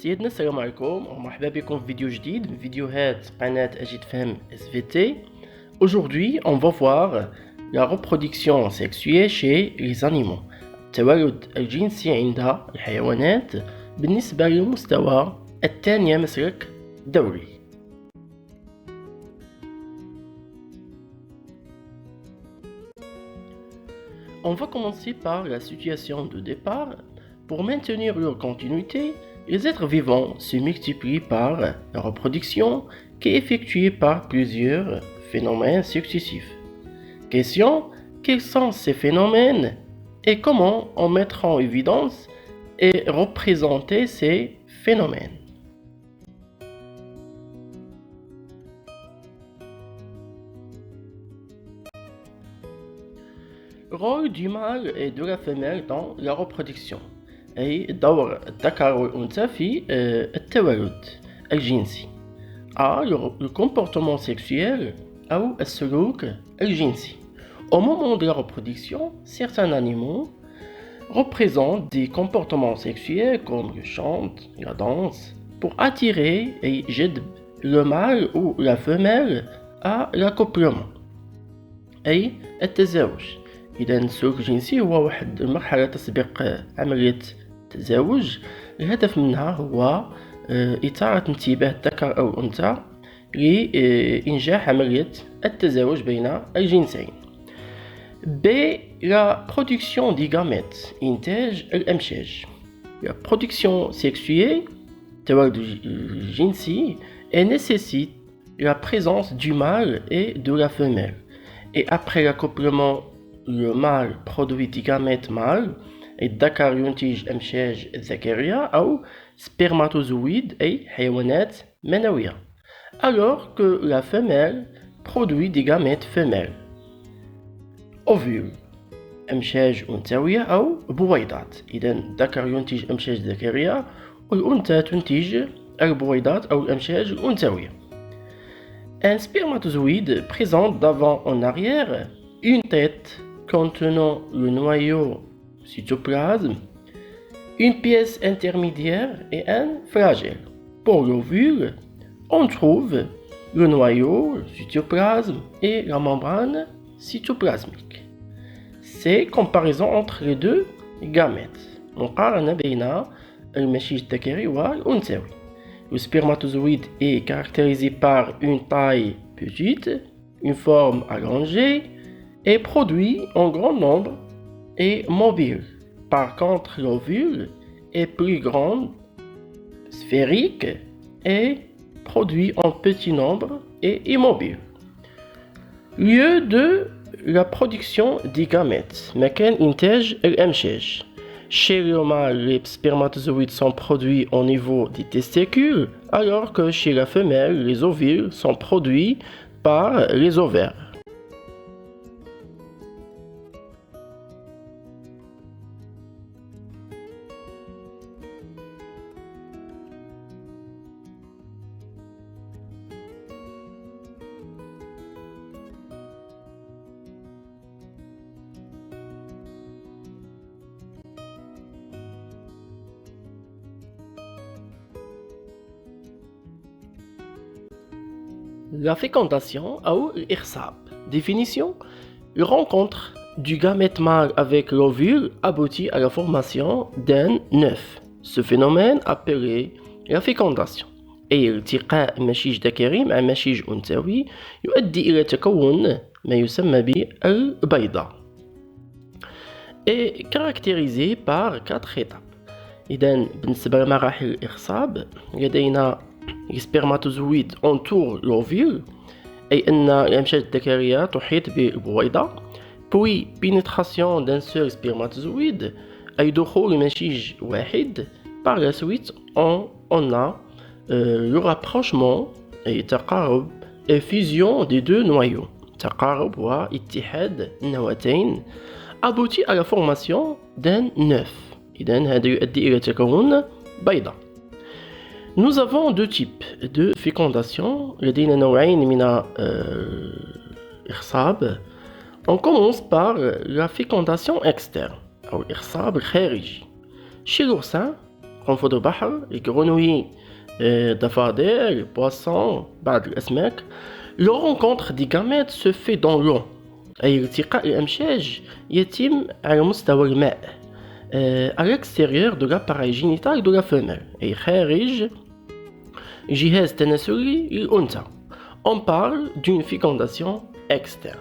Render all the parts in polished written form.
سيدنا السلام عليكم ومرحبا بكم في فيديو جديد من فيديوهات قناة أجد فهم SVT. Aujourd'hui, on va voir la reproduction sexuée chez les animaux. التوالد الجنسي عند الحيوانات بالنسبة للمستوى الثاني مسلك دوري. On va commencer par la situation de départ. Pour maintenir leur continuité, les êtres vivants se multiplient par la reproduction qui est effectuée par plusieurs phénomènes successifs. Question: quels sont ces phénomènes et comment on mettra en évidence et représenter ces phénomènes? Rôle du mâle et de la femelle dans la reproduction. أي دور الذكر والأنثى في التوالد الجنسي. Le comportement sexuel أو السلوك الجنسي. Au moment de la reproduction, certains animaux représentent des comportements sexuels comme le chant, la danse, pour attirer et جذب le mâle ou la femelle à l'accouplement أي التزاوج. إذا السلوك الجنسي هو واحد المرحلة تسبق عملية التزاوج. الهدف منها هو إثارة انتباه الذكر أو الأنثى لإنجاح عملية التزاوج بين الجنسين. B. La production des gamètes إنتاج الأمشاج. La production sexuée التوالد الجنسي nécessite la présence du mâle et de la femelle. Et après l'accouplement, le mâle produit des gamètes mâles et الذكر ينتج أمشاج ذكرية أو spermatozoïdes أي حيوانات منوية. Alors que la femelle produit des gamètes femelles. Ovules أمشاج أنثوية أو بويضات. إذا الذكر ينتج أمشاج ذكرية والأنثى تنتج البويضات أو الأمشاج الأنثوية. Un spermatozoïde présente d'avant en arrière une tête contenant le noyau cytoplasme, une pièce intermédiaire et un flagelle. Pour l'ovule, on trouve le noyau, le cytoplasme et la membrane cytoplasmique. C'est comparaison entre les deux gamètes. مقارنة بين المشيج الذكري والأنثوي. Le spermatozoïde est caractérisé par une taille petite, une forme allongée et produit en grand nombre et mobile. Par contre, l'ovule est plus grand, sphérique et produit en petit nombre et immobile. Lieu de la production des gamètes. مكان إنتاج الأمشاج. Chez le mâle, les spermatozoïdes sont produits au niveau des testicules, alors que chez la femelle, les ovules sont produits par les ovaires. La fécondation ou l'IRSAB. Définition: la rencontre du gamète mâle avec l'ovule aboutit à la formation d'un œuf. Ce phénomène appelé la fécondation. أي التقاء مشيج ذكري مع مشيج أنثوي يؤدي إلى تكون ما يسمى بالبيضة. est caractérisé par 4 étapes. إذن بالنسبة لمراحل الإخصاب لدينا السبرماتوزويد entoure l'ovule أي أن الأمشاج الذكرية تحيط بالبويضة. puis pénétration d'un seul spermatozoïde أي دخول مشيج واحد. par la suite on a le rapprochement أي تقارب et fusion des deux noyaux. تقارب واتحاد النواتين aboutit à la formation d'un œuf. إذن هذا يؤدي إلى تكون بيضة. Nous avons deux types de fécondation. لدينا نوعين من الإخصاب. On commence par la fécondation externe أو الإخصاب الخارجي. Chez l'oursin, قنفذ البحر, les grenouilles, ضفادع, les poissons, بعض الأسماك. La rencontre des gamètes se fait dans l'eau. أي التقاء الأمشاج يتم على مستوى الماء à l'extérieur de l'appareil génital de la femelle أي خارج جهاز تناسلي للأنثى. On parle d'une fécondation externe.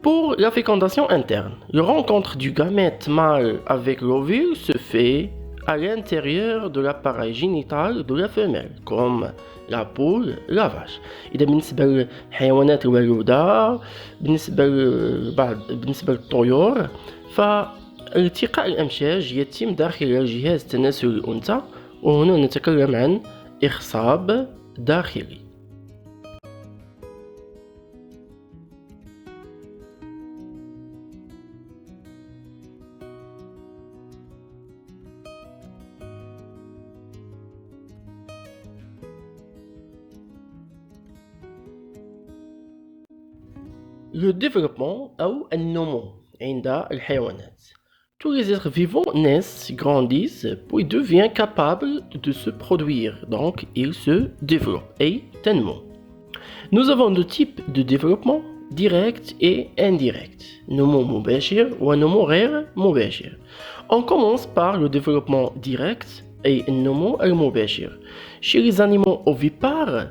Pour la fécondation interne, la rencontre du gamète mâle avec l'ovule se fait à l'intérieur de l'appareil génital de la femelle, comme la poule, la vache. إذا بالنسبة للحيوانات الولودة بالنسبة للطيور فالتقاء الأمشاج يتم داخل الجهاز التناسلي الأنثى وهنا نتكلم عن إخصاب داخلي. Le développement أو النمو عند الحيوانات. Tous les êtres vivants naissent, grandissent, puis deviennent capables de se produire. Donc, ils se développent. أي تنمو. Nous avons deux types de développement, direct et indirect. نمو مباشر ونمو غير مباشر. On commence par le développement direct أي النمو المباشر. Chez les animaux ovipares,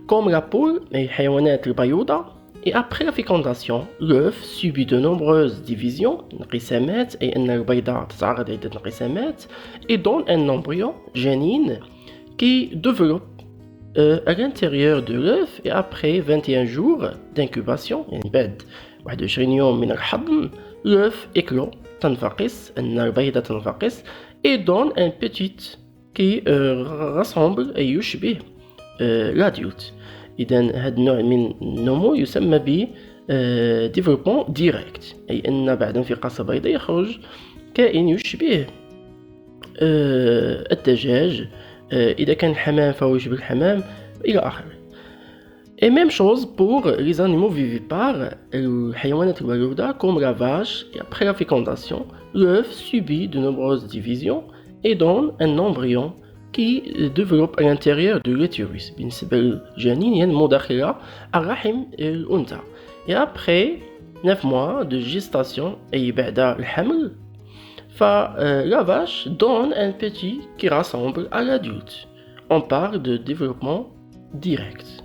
comme la poule أي الحيوانات البيضاء, et après la fécondation, l'œuf subit de nombreuses divisions, et donne un embryon, génine, qui développe à l'intérieur de l'œuf et après 21 jours d'incubation, l'œuf éclot, et donne un petit qui rassemble et يشبه l'adulte. إذا هذا النوع من النمو يسمى ب développement direct أي أن بعد انفقاس البيضة يخرج كائن يشبه الدجاج إذا كان الحمام فهو يشبه الحمام إلى آخره. Et même chose pour les animaux vivipares, الحيوانات الولودة comme la vache, et après la fécondation, l'œuf subit de nombreuses divisions et donne un embryon qui développe à l'intérieur de l'utérus. بالنسبة للجنين ينمو داخل الرحم الأنثى. Et après 9 mois de gestation أي بعد الحمل la vache donne un petit qui ressemble à l'adulte. On parle de développement direct.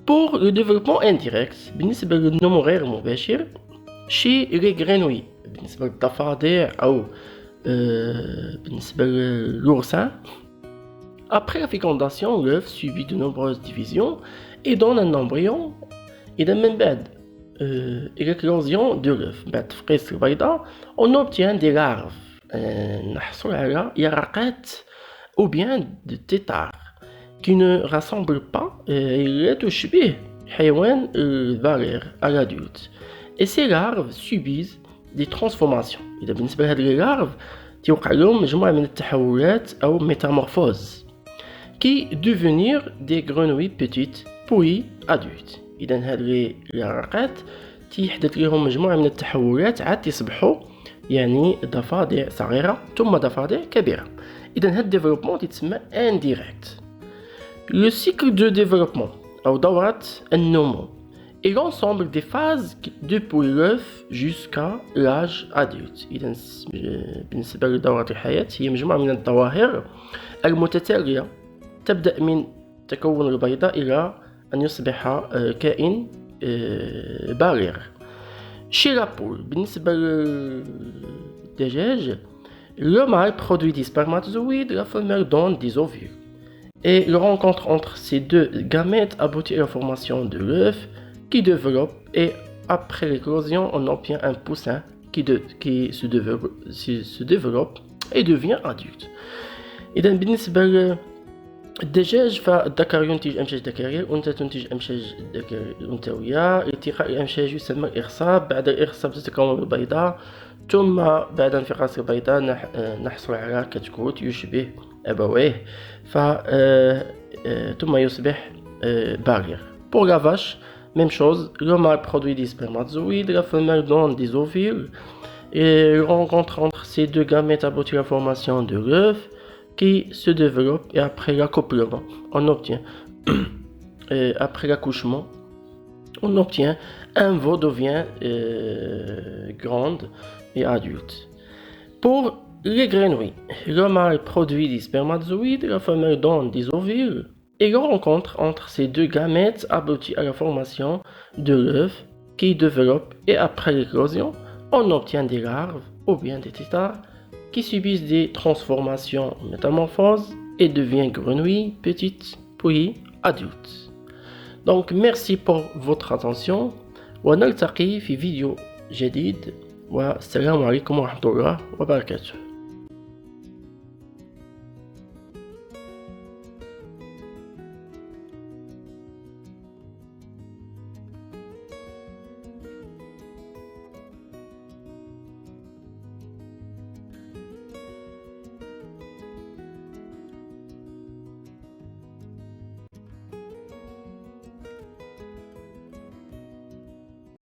Pour le développement indirect بالنسبة للنمو غير مباشر chez les grenouilles بالنسبة للضفادع أو بالنسبة للأورسان. Après la fécondation, l'œuf subit de nombreuses divisions et donne un embryon. إذا من بعد l'éclosion de l'œuf بعد تفقيس البيضة on obtient des larves نحصل على يرقات ou bien de têtards qui ne rassemblent pas لا تشبه حيوان البالغ à l'adulte. Et ces larves subissent des transformations. إذا بالنسبة لهذه الlarves توقع لهم مجموعة من التحولات أو métamorphoses qui devenir des grenouilles petites puis adultes. إذا هذه اليرقات تيحدث لهم مجموعة من التحولات عاد تصبحوا يعني ضفادع صغيرة ثم ضفادع كبيرة. إذا هذا الديفلوبمون تسمى indirect. Le cycle de développement أو دورة النمو est l'ensemble des phases depuis l'œuf jusqu'à l'âge adulte. إذا بالنسبة لدورة الحياة هي مجموعة من الظواهر المتتالية تبدأ من تكون البيضة إلى أن يصبح كائن بالغ. Chez la poule, بالنسبة للدجاج, le mâle produit des spermatozoïdes, la femelle donne des ovules. Et la rencontre entre ces deux gamètes aboutit à la formation de l'œuf qui développe et après l'éclosion, on obtient un poussin qui se développe et devient adulte. إذا بالنسبة الدجاج فالذكر ينتج أمشاج ذكرية والأنثى تنتج أمشاج أنثوية. التقاء الأمشاج يسمى الإخصاب. بعد الإخصاب تتكون البيضة ثم بعد انفقاس البيضة نحصل على كتكوت يشبه أبويه ثم يصبح بالغ. Pour la vache, même chose, le mâle produit des spermatozoïdes, la femelle donne des ovules et la rencontre entre ces deux gamètes aboutit à la formation de l'œuf. qui se développe et après l'accouplement, on obtient, après l'accouchement, on obtient un veau devient grande et adulte. Pour les grenouilles, le mâle produit des spermatozoïdes, la femelle donne des ovules, et la rencontre entre ces deux gamètes aboutit à la formation de l'œuf qui développe et après l'éclosion, on obtient des larves ou bien des têtards qui subissent des transformations métamorphoses et deviennent grenouilles petites puis adultes. Donc merci pour votre attention ونلتقي في فيديو جديد والسلام عليكم ورحمة الله وبركاته.